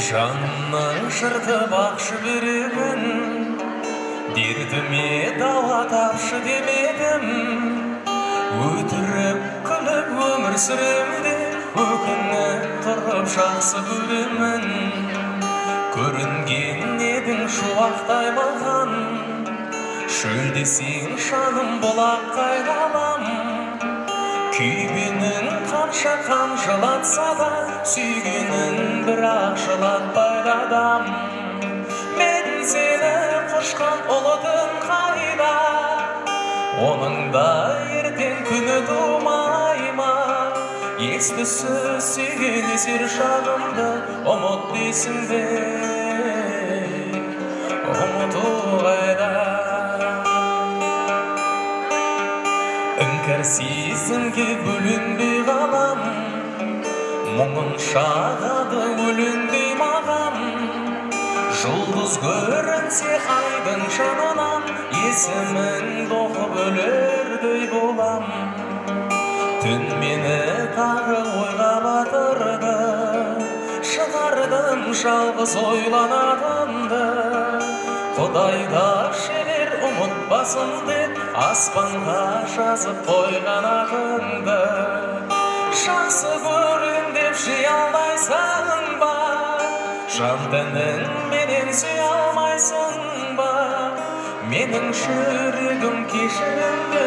Жанымның жыртып ақшы беремін, дертіме дауа тапшы демедім. Өтірік күліп өмір сүремде, өкініп тұрып жақсы көремін. Көрінген едің шуақтай маған, шөлдесең шаным бұлаққа айналам. Күйгенің қанша қамшылатса да, сүйгенін бірақ жылатпайды адам. Мен сені құшқан ұлытын қайда, оның да ертең күні тумай ма? Есті сөз сүйген есер шағымды ұмыт дейсің бе, ұмыту қайда? Іңкәр сезімге бөленбей қалам, мұңын шағады өлеңдей маған. Жұлдыз көрінсе айдың жанынан, есімін оқып өлердей болам. Түн мені тағы ойға батырды, шығардым жалғыз ойланатынды. Құдайда шебер ұмытпасын деп, аспанға жазып қойған атыңды. Жақсы көрем деп жей алмайсың ба, жан тәнің менен сүй алмайсың ба? Менің жүрегім кешірімді